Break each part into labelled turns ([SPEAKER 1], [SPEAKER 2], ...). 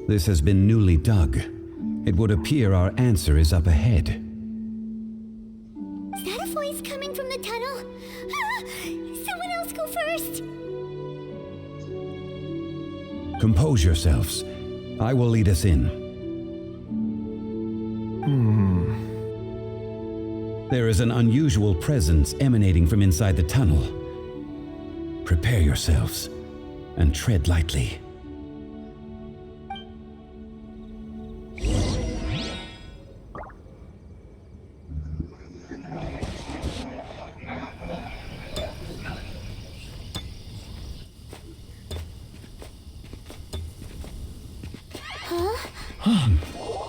[SPEAKER 1] This has been newly dug. It would appear our answer is up ahead.
[SPEAKER 2] Is that a voice coming from the tunnel? Someone else go first!
[SPEAKER 1] Compose yourselves. I will lead us in. There is an unusual presence emanating from inside the tunnel. Prepare yourselves and tread lightly.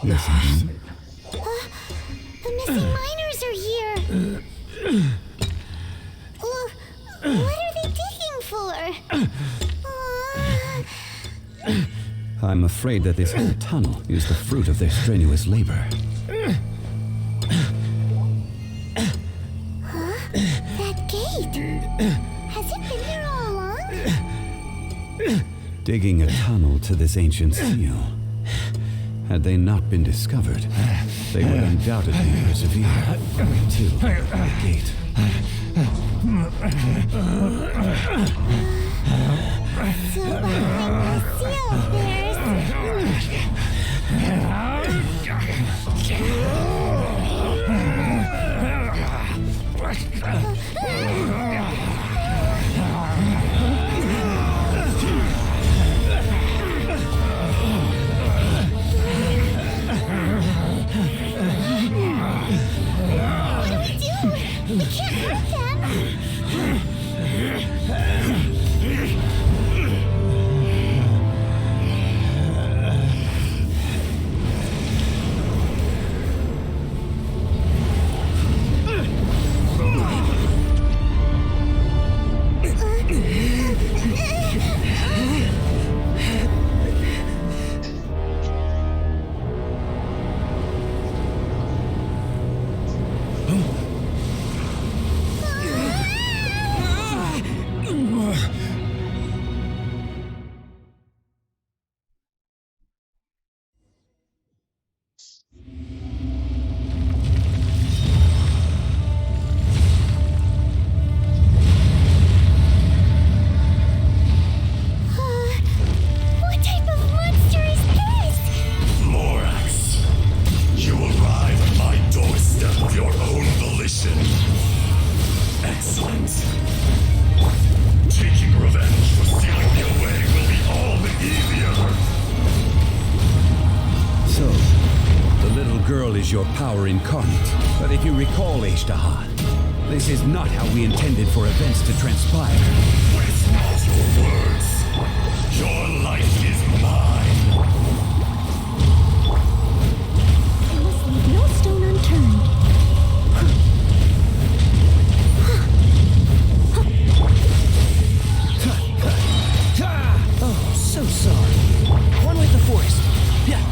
[SPEAKER 1] Listen.
[SPEAKER 2] The missing miners are here! What are they digging for?
[SPEAKER 1] I'm afraid that this whole tunnel is the fruit of their strenuous labor.
[SPEAKER 2] That gate! Has it been here all along?
[SPEAKER 1] Digging a tunnel to this ancient seal. Had they not been discovered, they would undoubtedly persevere to the gate.
[SPEAKER 2] So behind the seal We can't hurt them!
[SPEAKER 1] Your power incarnate. But if you recall, Azhdaha, this is not how we intended for events to transpire.
[SPEAKER 3] Waste not your words. Your life is mine.
[SPEAKER 2] I must leave no stone unturned.
[SPEAKER 4] Oh, so sorry. One with the force. Yeah.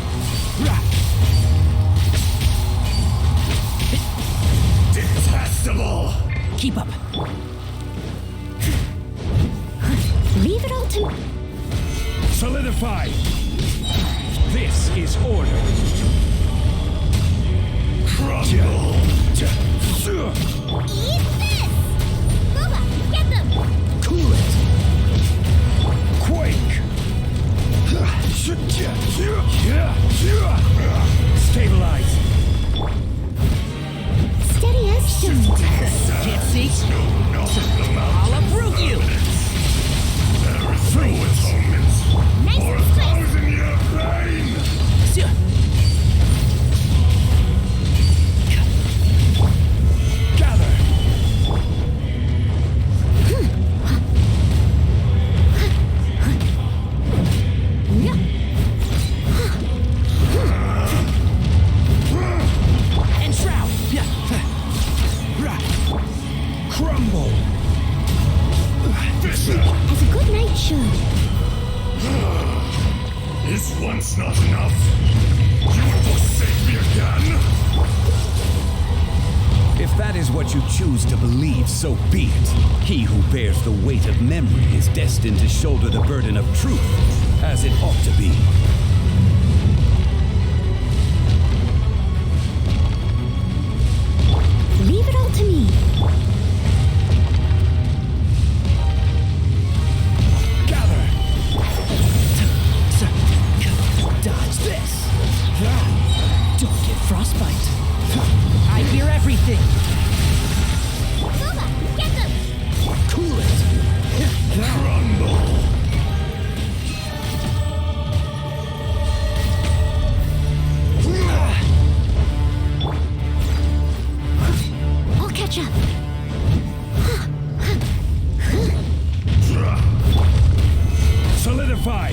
[SPEAKER 3] Detestable!
[SPEAKER 4] Keep up.
[SPEAKER 2] Leave it all to me.
[SPEAKER 3] Solidify! This is order. Crumble!
[SPEAKER 2] Eat this! Boba, get them!
[SPEAKER 1] Cool it!
[SPEAKER 3] Quake! Stabilize!
[SPEAKER 2] Steady as stone.
[SPEAKER 4] Can't see? I'll uproot you!
[SPEAKER 3] There is no atonement
[SPEAKER 2] Nice
[SPEAKER 3] for
[SPEAKER 2] and quick.
[SPEAKER 3] 1,000-year pain! Gather!
[SPEAKER 4] Enshroud!
[SPEAKER 3] Crumble!
[SPEAKER 2] As a good knight should.
[SPEAKER 3] Is once not enough? You will forsake me again?
[SPEAKER 1] If that is what you choose to believe, so be it. He who bears the weight of memory is destined to shoulder the burden of truth, as it ought to be.
[SPEAKER 4] thing.
[SPEAKER 2] Boba, get them!
[SPEAKER 4] Cool it.
[SPEAKER 3] Rumble.
[SPEAKER 2] I'll catch up.
[SPEAKER 3] Solidify.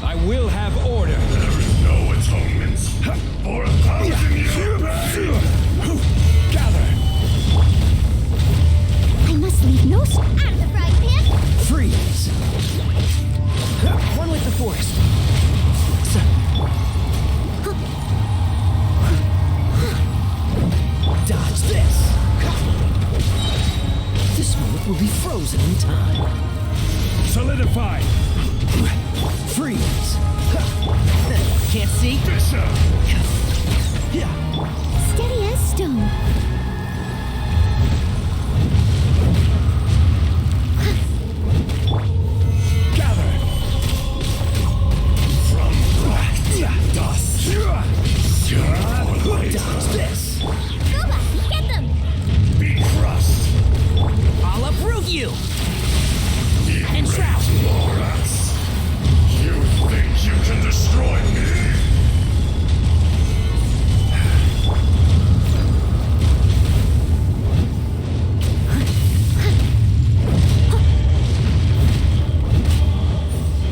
[SPEAKER 5] I will have order.
[SPEAKER 3] There is no atonement for 1,000 years.
[SPEAKER 5] Gather.
[SPEAKER 2] I must leave no out of the frying pan.
[SPEAKER 4] Freeze. One with the force. Dodge this. This moment will be frozen in time.
[SPEAKER 5] Solidify.
[SPEAKER 4] Freeze. Can't see?
[SPEAKER 3] Bishop.
[SPEAKER 4] Yeah.
[SPEAKER 2] Steady as stone.
[SPEAKER 5] Gather.
[SPEAKER 3] From black dust.
[SPEAKER 4] Dodge this.
[SPEAKER 2] Boba, get them!
[SPEAKER 3] Be crushed.
[SPEAKER 4] I'll uproot you. And shroud.
[SPEAKER 3] Lorax. You think you can destroy me?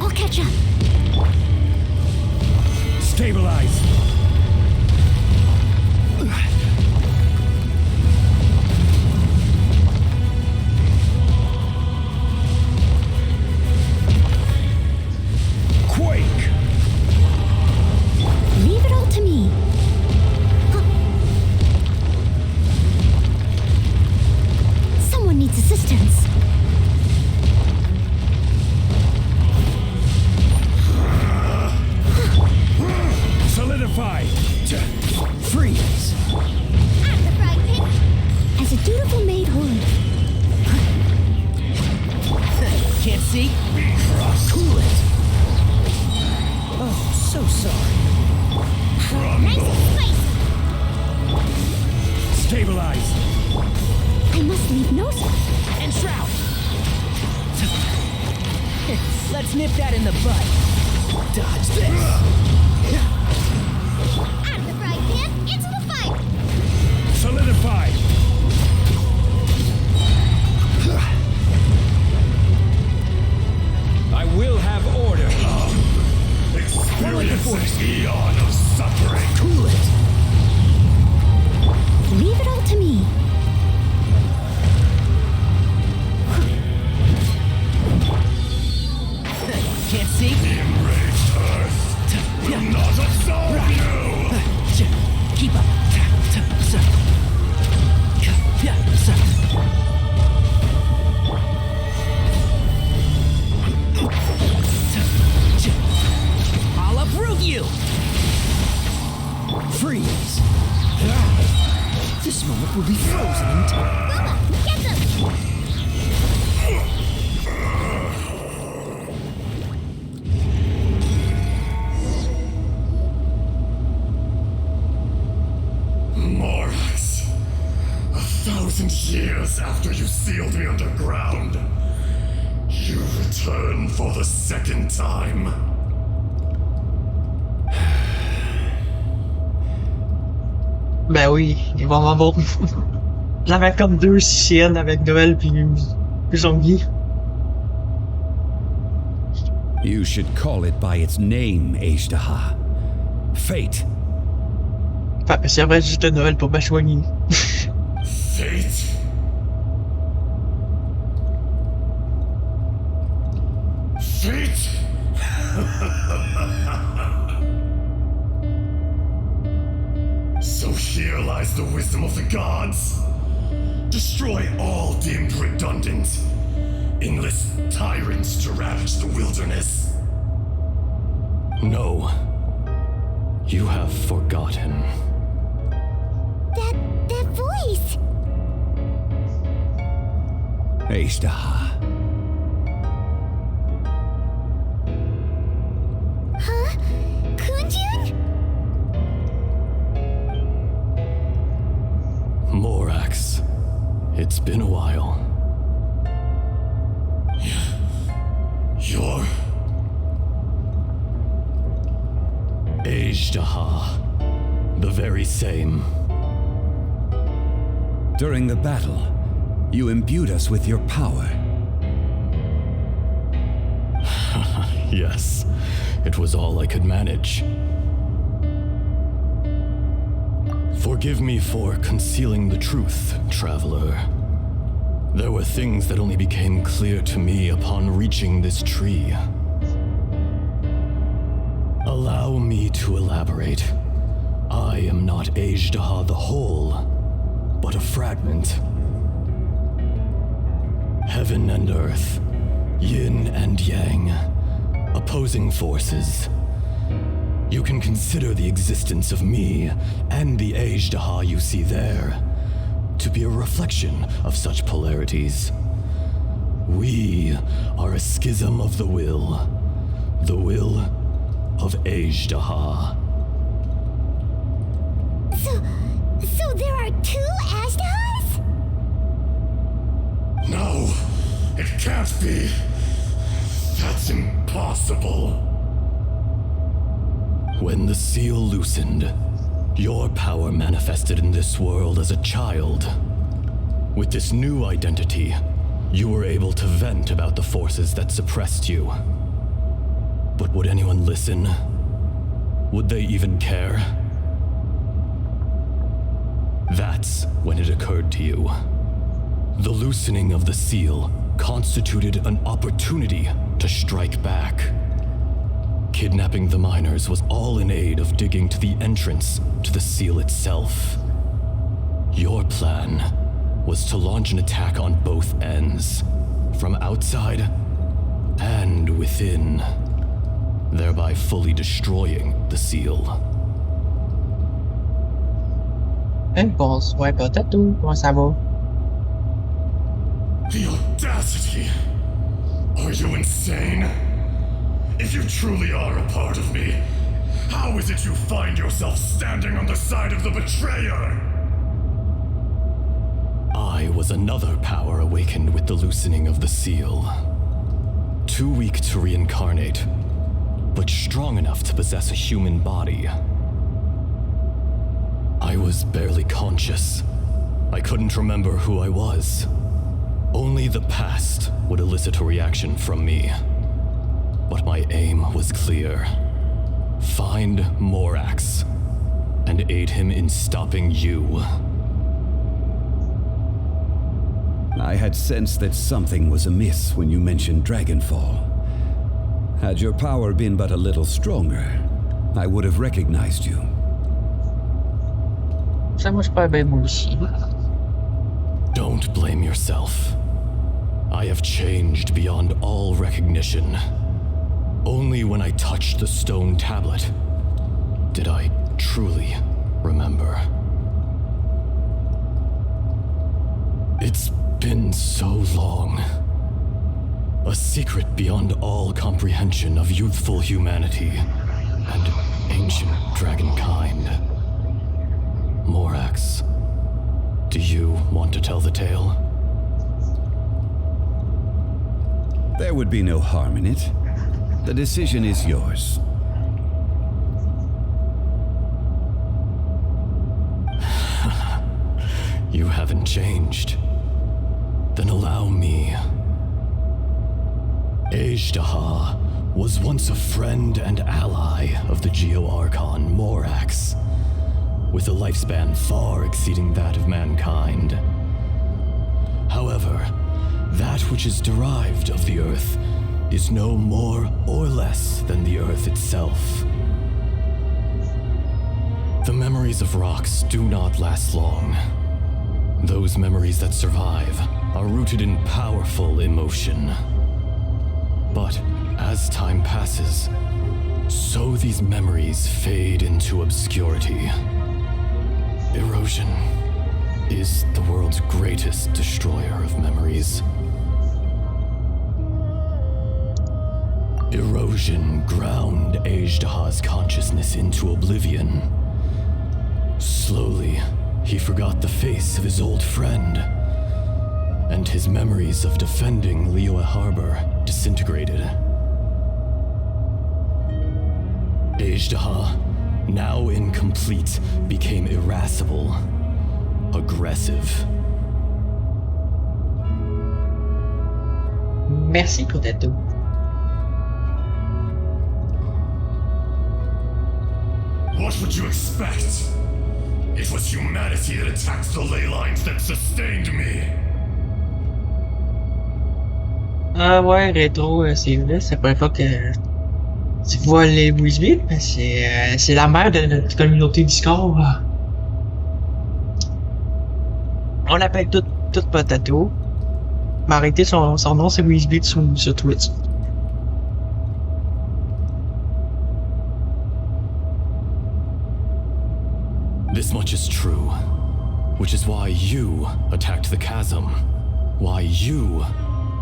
[SPEAKER 2] I'll catch up.
[SPEAKER 5] Stabilize. Quake.
[SPEAKER 2] Leave it all to me. Someone needs assistance.
[SPEAKER 5] Solidify.
[SPEAKER 4] Freeze.
[SPEAKER 2] Out of the frying pan. As a dutiful maid would.
[SPEAKER 4] Can't see? Cool it. Oh, so sorry.
[SPEAKER 2] Nice and spicy.
[SPEAKER 5] Stabilize.
[SPEAKER 2] I must leave no
[SPEAKER 4] And shroud. Let's nip that in the bud. Dodge this.
[SPEAKER 2] out of the frying pan into the fire.
[SPEAKER 5] Solidify. I will have order.
[SPEAKER 3] Experience an eon of suffering.
[SPEAKER 4] Cool it.
[SPEAKER 2] Leave it all to me.
[SPEAKER 4] Can't see?
[SPEAKER 3] Enraged earth will not absolve you.
[SPEAKER 4] Keep up. I'll uproot you. Freeze. This moment will be frozen in time.
[SPEAKER 2] Boba, get them!
[SPEAKER 3] Morax, 1,000 years after you sealed me underground, you return for the second time.
[SPEAKER 6] Ben oui, ils vont avoir. J'avais comme deux chiennes avec Noël puis zombie.
[SPEAKER 1] You should call it by its name, Azhdaha. Fate.
[SPEAKER 6] Fait que c'est vrai juste de Noël pour me soigner.
[SPEAKER 3] Fate? Fate? So here lies the wisdom of the gods. Destroy all deemed redundant. Enlist tyrants to ravage the wilderness.
[SPEAKER 7] No. You have forgotten.
[SPEAKER 2] That voice!
[SPEAKER 1] Azhdaha.
[SPEAKER 2] Huh? Kunjun?
[SPEAKER 7] been a while.
[SPEAKER 3] You're...
[SPEAKER 7] Azhdaha. The very same.
[SPEAKER 1] During the battle, you imbued us with your power.
[SPEAKER 7] Yes, it was all I could manage. Forgive me for concealing the truth, traveler. There were things that only became clear to me upon reaching this tree. Allow me to elaborate. I am not Azhdaha the whole, but a fragment. Heaven and earth, yin and yang, opposing forces. You can consider the existence of me and the Azhdaha you see there to be a reflection of such polarities. We are a schism of the will of Azhdaha.
[SPEAKER 2] So there are two Azhdahas?
[SPEAKER 3] No, it can't be. That's impossible.
[SPEAKER 7] When the seal loosened, your power manifested in this world as a child. With this new identity, you were able to vent about the forces that suppressed you. But would anyone listen? Would they even care? That's when it occurred to you. The loosening of the seal constituted an opportunity to strike back. Kidnapping the miners was all in aid of digging to the entrance to the seal itself. Your plan was to launch an attack on both ends, from outside and within, thereby fully destroying the seal.
[SPEAKER 6] Balls, wipe out that too. Comment ça va?
[SPEAKER 3] The audacity! Are you insane? If you truly are a part of me, how is it you find yourself standing on the side of the betrayer?
[SPEAKER 7] I was another power awakened with the loosening of the seal. Too weak to reincarnate, but strong enough to possess a human body. I was barely conscious. I couldn't remember who I was. Only the past would elicit a reaction from me. But my aim was clear. Find Morax and aid him in stopping you.
[SPEAKER 1] I had sensed that something was amiss when you mentioned Dragonfall. Had your power been but a little stronger, I would have recognized you.
[SPEAKER 6] Ça moi je pas bien moi aussi.
[SPEAKER 7] Don't blame yourself. I have changed beyond all recognition. Only when I touched the stone tablet did I truly remember. It's been so long. A secret beyond all comprehension of youthful humanity and ancient dragonkind. Morax, do you want to tell the tale?
[SPEAKER 1] There would be no harm in it. The decision is yours.
[SPEAKER 7] You haven't changed. Then allow me. Azhdaha was once a friend and ally of the Geo-Archon Morax, with a lifespan far exceeding that of mankind. However, that which is derived of the Earth is no more or less than the Earth itself. The memories of rocks do not last long. Those memories that survive are rooted in powerful emotion. But as time passes, so these memories fade into obscurity. Erosion is the world's greatest destroyer of memories. Erosion ground Azhdaha's consciousness into oblivion. Slowly, he forgot the face of his old friend, and his memories of defending Liyue Harbor disintegrated. Azhdaha, now incomplete, became irascible, aggressive.
[SPEAKER 6] Merci pour tes tout.
[SPEAKER 3] What would you expect? It was humanity that attacked the ley lines that sustained me.
[SPEAKER 6] Ah ouais, rétro, c'est vrai, c'est la première fois que tu vois les Wisby, mais c'est la mère de notre communauté Discord. On l'appelle tout Potato. Mais arrêtez, son nom c'est Wisby sur Twitch.
[SPEAKER 7] This much is true, which is why you attacked the chasm, why you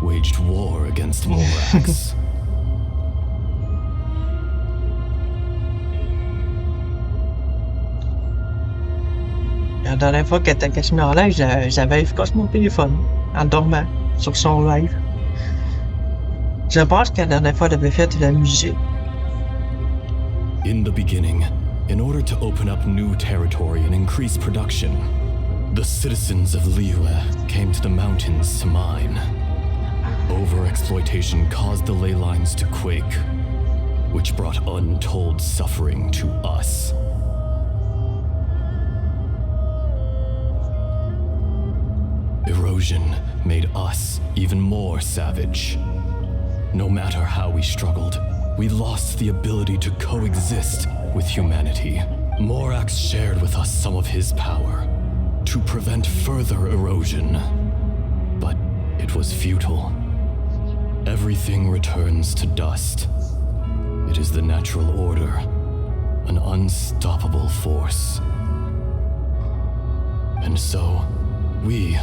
[SPEAKER 7] waged war against Morax.
[SPEAKER 6] La dernière fois qu'elle était cachée dans l'air, j'avais efficace mon téléphone, en dormant, sur son live. Je pense que la dernière fois, elle avait fait de la musique.
[SPEAKER 7] In the beginning, in order to open up new territory and increase production, the citizens of Liyue came to the mountains to mine. Overexploitation caused the ley lines to quake, which brought untold suffering to us. Erosion made us even more savage. No matter how we struggled, we lost the ability to coexist with humanity. Morax shared with us some of his power to prevent further erosion, but it was futile. Everything returns to dust. It is the natural order, an unstoppable force. And so, we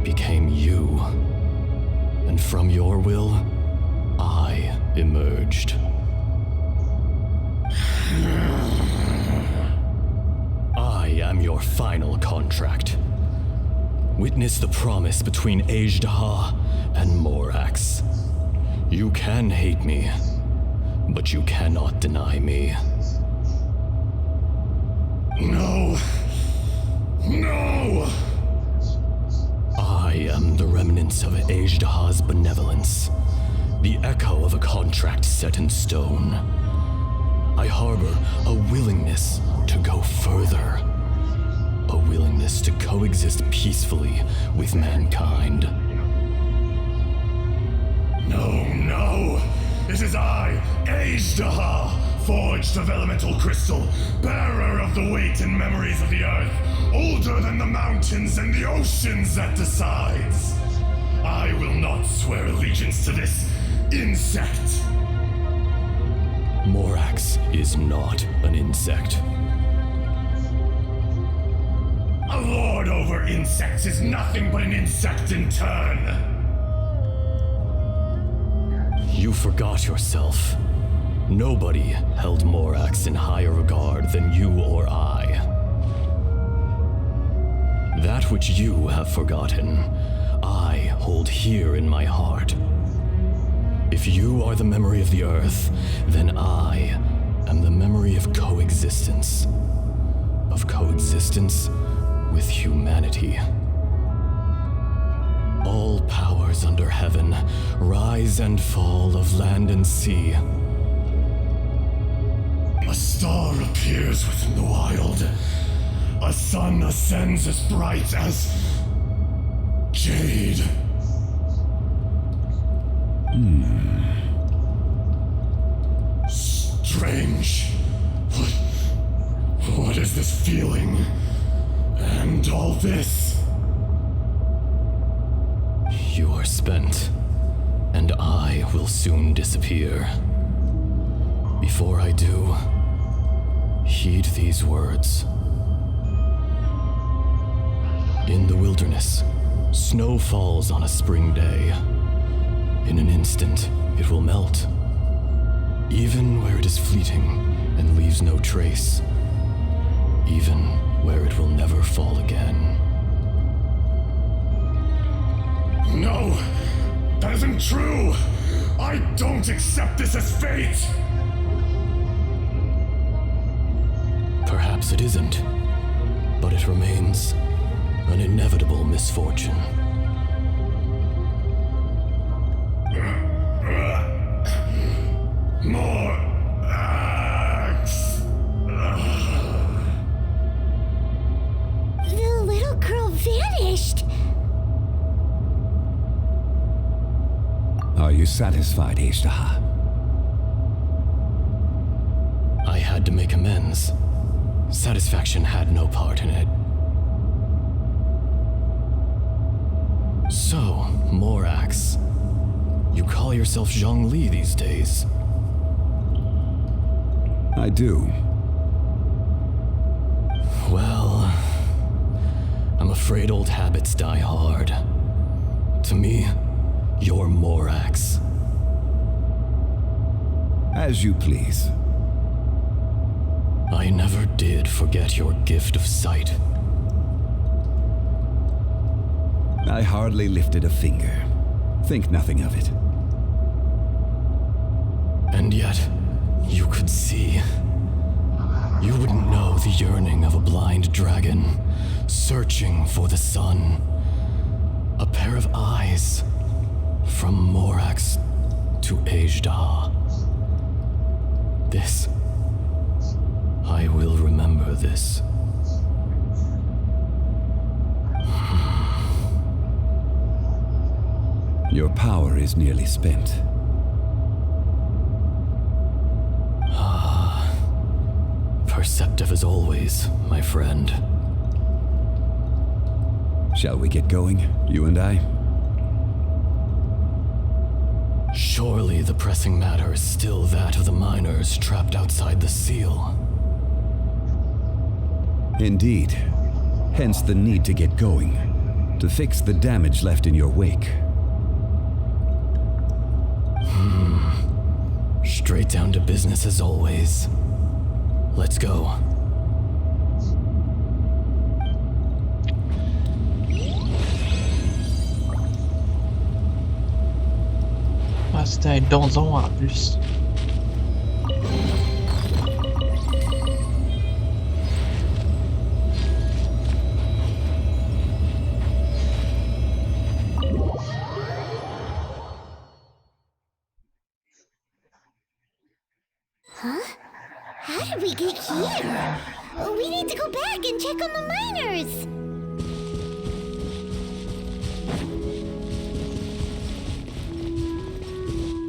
[SPEAKER 7] became you. And from your will, I emerged. I am your final contract. Witness the promise between Azhdaha and Morax. You can hate me, but you cannot deny me.
[SPEAKER 3] No. No!
[SPEAKER 7] I am the remnants of Azhdaha's benevolence, the echo of a contract set in stone. I harbor a willingness to go further, a willingness to coexist peacefully with mankind.
[SPEAKER 3] No! It is I, Azhdaha, forged of elemental crystal, bearer of the weight and memories of the earth, older than the mountains and the oceans that decides. I will not swear allegiance to this insect.
[SPEAKER 7] Morax is not an insect.
[SPEAKER 3] A lord over insects is nothing but an insect in turn.
[SPEAKER 7] You forgot yourself. Nobody held Morax in higher regard than you or I. That which you have forgotten, I hold here in my heart. If you are the memory of the Earth, then I am the memory of coexistence. Of coexistence with humanity. All powers under heaven, rise and fall of land and sea.
[SPEAKER 3] A star appears within the wild. A sun ascends as bright as jade. Strange. What is this feeling? And all this?
[SPEAKER 7] You are spent, and I will soon disappear. Before I do, heed these words. In the wilderness, snow falls on a spring day. In an instant, it will melt. Even where it is fleeting and leaves no trace. Even where it will never fall again.
[SPEAKER 3] No, that isn't true. I don't accept this as fate.
[SPEAKER 7] Perhaps it isn't, but it remains an inevitable misfortune.
[SPEAKER 3] More axe.
[SPEAKER 2] The little girl vanished.
[SPEAKER 1] Are you satisfied, Azhdaha?
[SPEAKER 7] I had to make amends. Satisfaction had no part in it. So, Morax, you call yourself Zhongli these days?
[SPEAKER 1] I do.
[SPEAKER 7] Well, I'm afraid old habits die hard. To me, you're Morax.
[SPEAKER 1] As you please.
[SPEAKER 7] I never did forget your gift of sight.
[SPEAKER 1] I hardly lifted a finger. Think nothing of it.
[SPEAKER 7] And yet, you could see. You wouldn't know the yearning of a blind dragon, searching for the sun. A pair of eyes, from Morax to Azhdaha. This, I will remember this.
[SPEAKER 1] Your power is nearly spent.
[SPEAKER 7] Perceptive as always, my friend.
[SPEAKER 1] Shall we get going, you and I?
[SPEAKER 7] Surely the pressing matter is still that of the miners trapped outside the seal.
[SPEAKER 1] Indeed. Hence the need to get going, to fix the damage left in your wake.
[SPEAKER 7] Straight down to business as always. Let's go.
[SPEAKER 6] Ah, c'était un donjon en plus.
[SPEAKER 2] Huh? How did we get here? We need to go back and check on the miners.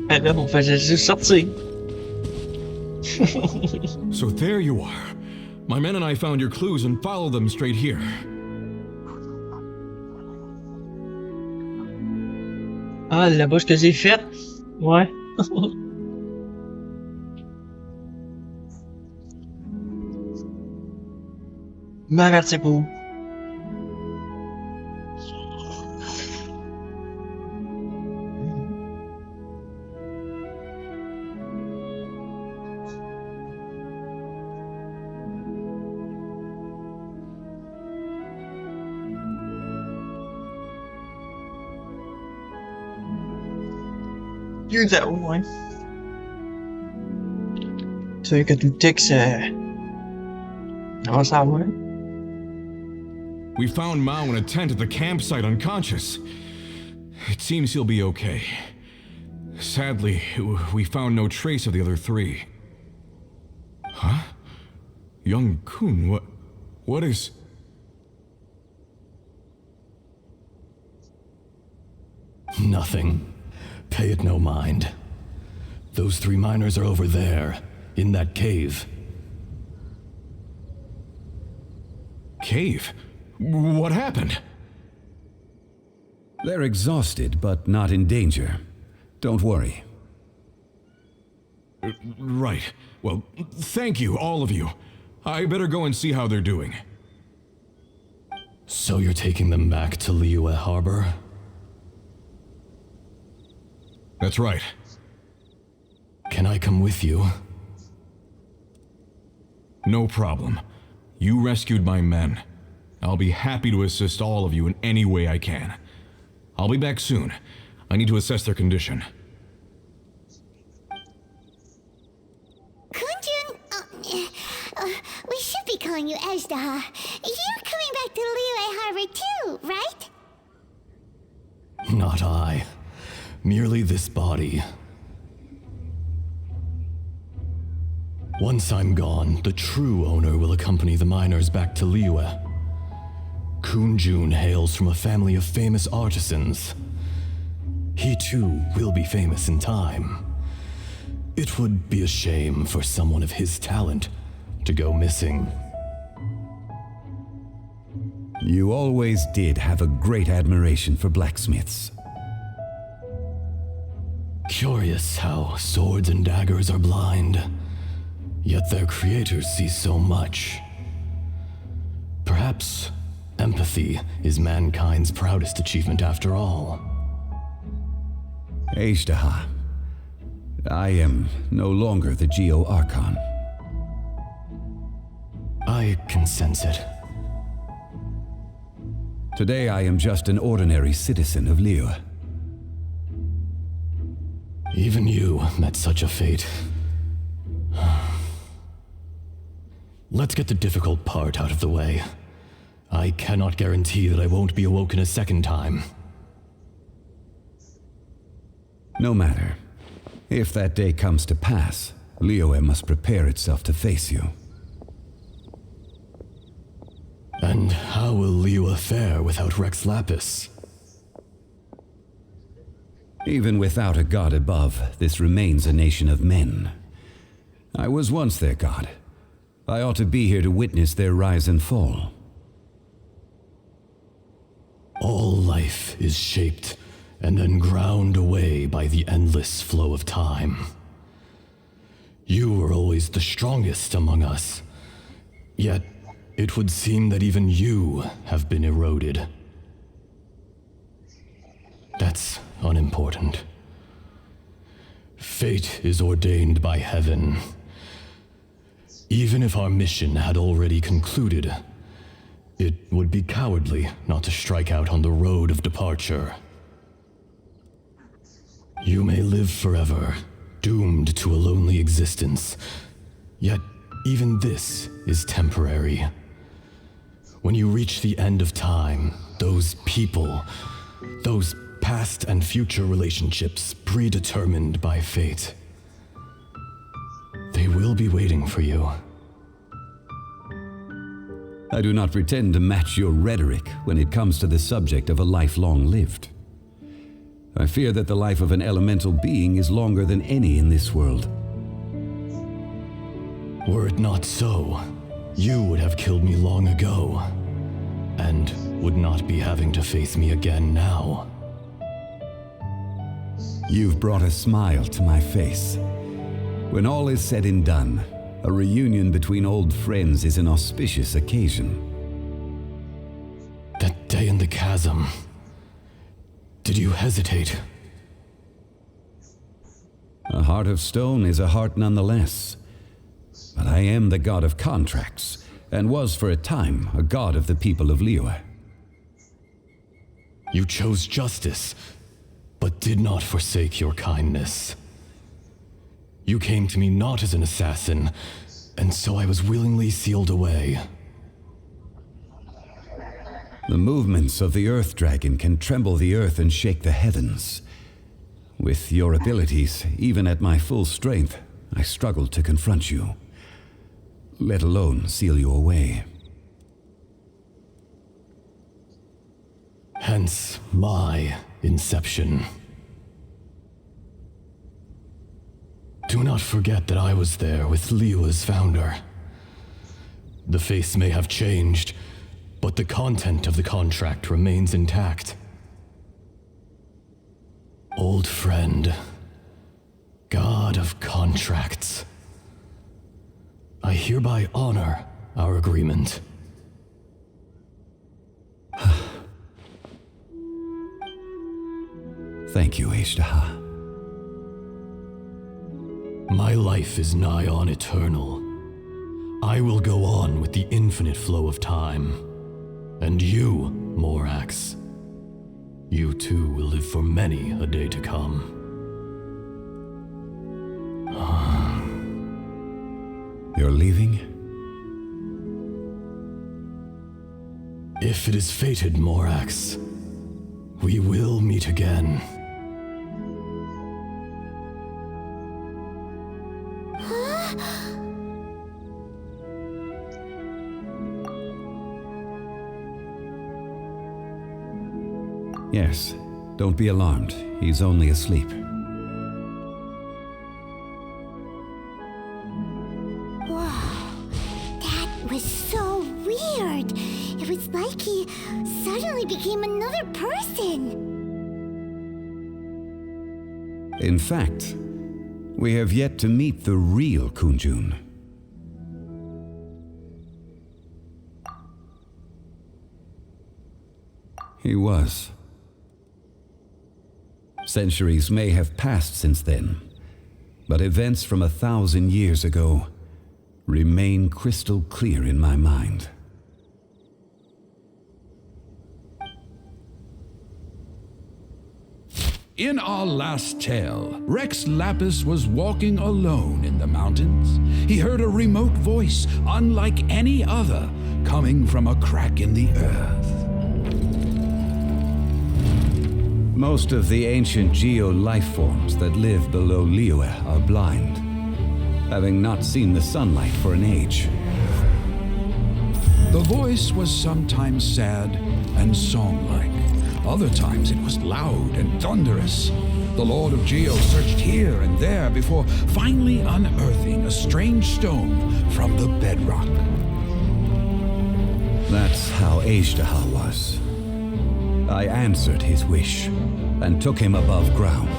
[SPEAKER 6] Ben là, on faisait juste sortir.
[SPEAKER 8] So there you are. My men and I found your clues and followed them straight here.
[SPEAKER 6] Ah, là-bas, ce que j'ai fait. Ouais. M'avertis pour. Plus haut, ouais. Tu sais que tout texte, on va savoir.
[SPEAKER 8] We found Mao in a tent at the campsite unconscious. It seems he'll be okay. Sadly, we found no trace of the other three. Huh? Young Kun, what is...
[SPEAKER 7] Nothing. Pay it no mind. Those three miners are over there, in that cave.
[SPEAKER 8] Cave? What happened?
[SPEAKER 1] They're exhausted, but not in danger. Don't worry.
[SPEAKER 8] Right. Well, thank you, all of you. I better go and see how they're doing.
[SPEAKER 7] So you're taking them back to Liyue Harbor?
[SPEAKER 8] That's right.
[SPEAKER 7] Can I come with you?
[SPEAKER 8] No problem. You rescued my men. I'll be happy to assist all of you in any way I can. I'll be back soon. I need to assess their condition.
[SPEAKER 2] Kunjun, we should be calling you Azhdaha. You're coming back to Liyue Harbor too, right?
[SPEAKER 7] Not I. Merely this body. Once I'm gone, the true owner will accompany the miners back to Liyue. Kunjun hails from a family of famous artisans. He too will be famous in time. It would be a shame for someone of his talent to go missing.
[SPEAKER 1] You always did have a great admiration for blacksmiths.
[SPEAKER 7] Curious how swords and daggers are blind, yet their creators see so much. Perhaps empathy is mankind's proudest achievement after all.
[SPEAKER 1] Azhdaha, I am no longer the Geo-Archon.
[SPEAKER 7] I can sense it.
[SPEAKER 1] Today I am just an ordinary citizen of Liyue.
[SPEAKER 7] Even you met such a fate. Let's get the difficult part out of the way. I cannot guarantee that I won't be awoken a second time.
[SPEAKER 1] No matter. If that day comes to pass, Liyue must prepare itself to face you.
[SPEAKER 7] And how will Liyue fare without Rex Lapis?
[SPEAKER 1] Even without a god above, this remains a nation of men. I was once their god. I ought to be here to witness their rise and fall.
[SPEAKER 7] All life is shaped and then ground away by the endless flow of time. You were always the strongest among us, yet it would seem that even you have been eroded. That's unimportant. Fate is ordained by heaven. Even if our mission had already concluded, it would be cowardly not to strike out on the road of departure. You may live forever, doomed to a lonely existence, yet even this is temporary. When you reach the end of time, those people, those past and future relationships predetermined by fate, they will be waiting for you.
[SPEAKER 1] I do not pretend to match your rhetoric when it comes to the subject of a life long lived. I fear that the life of an elemental being is longer than any in this world.
[SPEAKER 7] Were it not so, you would have killed me long ago, and would not be having to face me again now.
[SPEAKER 1] You've brought a smile to my face. When all is said and done, a reunion between old friends is an auspicious occasion.
[SPEAKER 7] That day in the chasm, did you hesitate?
[SPEAKER 1] A heart of stone is a heart nonetheless. But I am the god of contracts, and was for a time a god of the people of Liyue.
[SPEAKER 7] You chose justice, but did not forsake your kindness. You came to me not as an assassin, and so I was willingly sealed away.
[SPEAKER 1] The movements of the Earth Dragon can tremble the earth and shake the heavens. With your abilities, even at my full strength, I struggled to confront you, let alone seal you away.
[SPEAKER 7] Hence my inception. Do not forget that I was there with Liyue's founder. The face may have changed, but the content of the contract remains intact. Old friend, god of contracts, I hereby honor our agreement.
[SPEAKER 1] Thank you, Azhdaha.
[SPEAKER 7] My life is nigh on eternal. I will go on with the infinite flow of time. And you, Morax, You too will live for many a day to come.
[SPEAKER 1] You're leaving?
[SPEAKER 7] If it is fated, Morax, we will meet again.
[SPEAKER 1] Yes, don't be alarmed. He's only asleep.
[SPEAKER 2] Was so weird. It was like he suddenly became another person.
[SPEAKER 1] In fact, we have yet to meet the real Kunjun. He was. Centuries may have passed since then, but events from 1,000 years ago remain crystal clear in my mind.
[SPEAKER 5] In our last tale, Rex Lapis was walking alone in the mountains. He heard a remote voice, unlike any other, coming from a crack in the earth.
[SPEAKER 1] Most of the ancient geo-life forms that live below Liyue are blind, having not seen the sunlight for an age.
[SPEAKER 5] The voice was sometimes sad and song-like. Other times it was loud and thunderous. The Lord of Geo searched here and there before finally unearthing a strange stone from the bedrock.
[SPEAKER 1] That's how Azhdaha was. I answered his wish and took him above ground.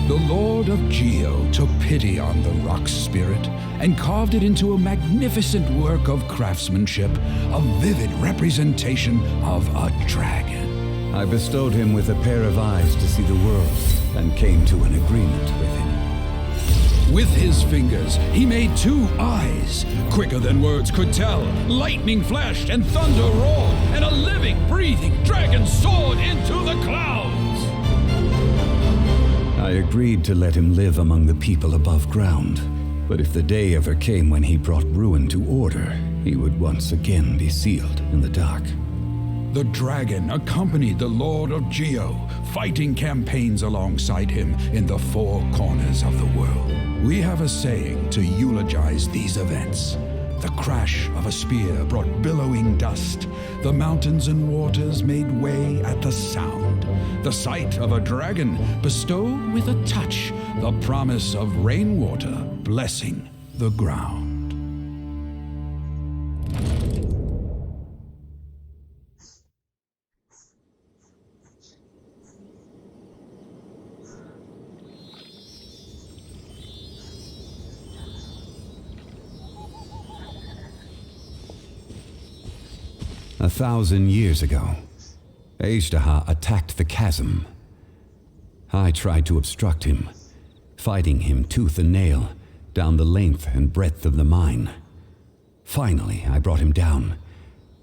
[SPEAKER 5] The Lord of Geo took pity on the rock spirit and carved it into a magnificent work of craftsmanship, a vivid representation of a dragon.
[SPEAKER 1] I bestowed him with a pair of eyes to see the world and came to an agreement with him.
[SPEAKER 5] With his fingers, he made 2 eyes, quicker than words could tell. Lightning flashed and thunder roared, and a living, breathing dragon soared into the clouds.
[SPEAKER 1] I agreed to let him live among the people above ground, but if the day ever came when he brought ruin to order, he would once again be sealed in the dark.
[SPEAKER 5] The dragon accompanied the Lord of Geo, fighting campaigns alongside him in the 4 corners of the world. We have a saying to eulogize these events. The crash of a spear brought billowing dust. The mountains and waters made way at the sound. The sight of a dragon bestowed with a touch the promise of rainwater blessing the ground.
[SPEAKER 1] 1,000 years ago, Azhdaha attacked the chasm. I tried to obstruct him, fighting him tooth and nail down the length and breadth of the mine. Finally, I brought him down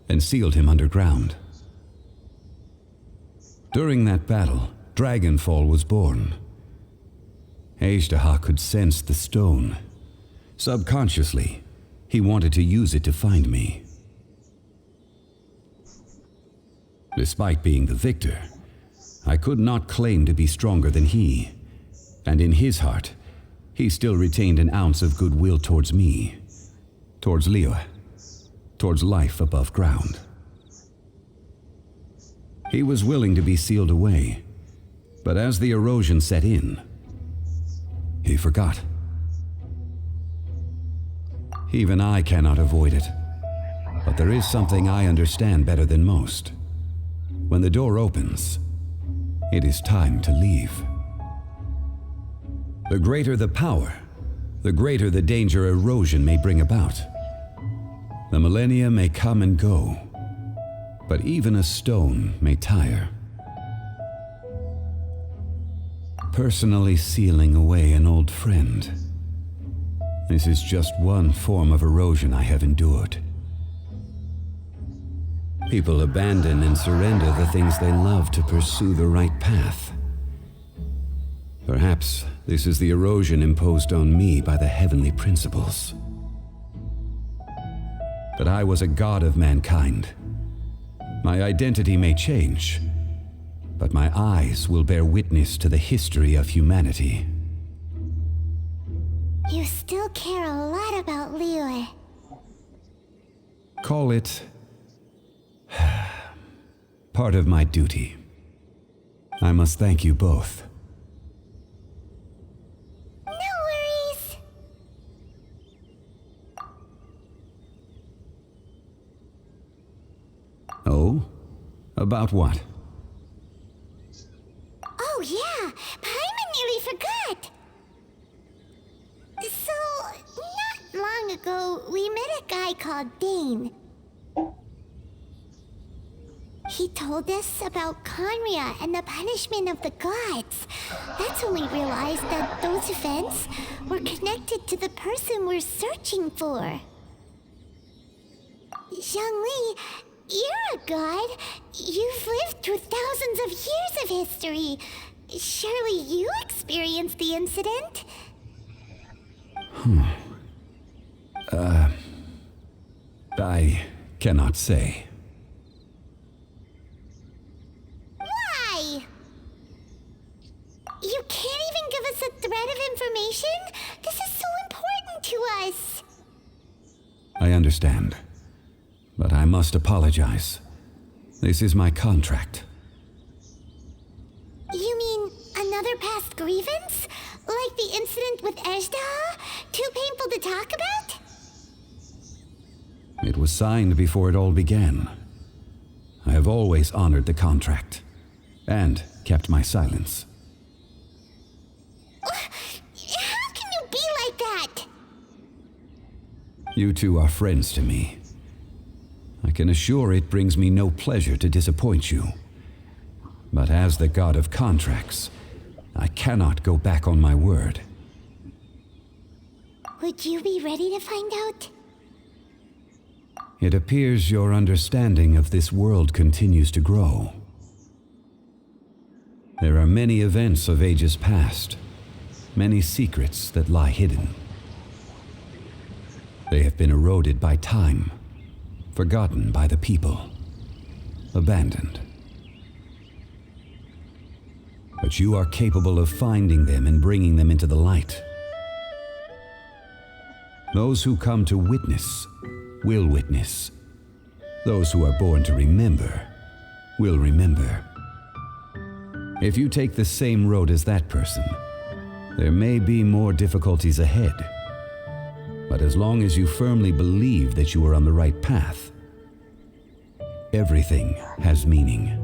[SPEAKER 1] and sealed him underground. During that battle, Dragonfall was born. Azhdaha could sense the stone. Subconsciously, he wanted to use it to find me. Despite being the victor, I could not claim to be stronger than he, and in his heart, he still retained an ounce of goodwill towards me, towards Liyue, towards life above ground. He was willing to be sealed away, but as the erosion set in, he forgot. Even I cannot avoid it, but there is something I understand better than most. When the door opens, it is time to leave. The greater the power, the greater the danger erosion may bring about. The millennia may come and go, but even a stone may tire. Personally sealing away an old friend. This is just one form of erosion I have endured. People abandon and surrender the things they love to pursue the right path. Perhaps this is the erosion imposed on me by the heavenly principles. But I was a god of mankind. My identity may change, but my eyes will bear witness to the history of humanity.
[SPEAKER 2] You still care a lot about Liyue.
[SPEAKER 1] Call it part of my duty. I must thank you both.
[SPEAKER 2] No worries.
[SPEAKER 1] Oh? About what?
[SPEAKER 2] Oh yeah, Paimon nearly forgot. So, not long ago, we met a guy called Dane. He told us about Conria and the punishment of the gods. That's when we realized that those events were connected to the person we're searching for. Zhongli, you're a god. You've lived through thousands of years of history. Surely you experienced the incident?
[SPEAKER 1] I cannot say.
[SPEAKER 2] Why? You can't even give us a thread of information? This is so important to us.
[SPEAKER 1] I understand. But I must apologize. This is my contract.
[SPEAKER 2] You mean another past grievance? Like the incident with Azhdaha? Too painful to talk about?
[SPEAKER 1] It was signed before it all began. I have always honored the contract. And kept my silence.
[SPEAKER 2] How can you be like that?
[SPEAKER 1] You two are friends to me. I can assure it brings me no pleasure to disappoint you. But as the god of contracts, I cannot go back on my word.
[SPEAKER 2] Would you be ready to find out?
[SPEAKER 1] It appears your understanding of this world continues to grow. There are many events of ages past, many secrets that lie hidden. They have been eroded by time, forgotten by the people, abandoned. But you are capable of finding them and bringing them into the light. Those who come to witness will witness. Those who are born to remember will remember. If you take the same road as that person, there may be more difficulties ahead. But as long as you firmly believe that you are on the right path, everything has meaning.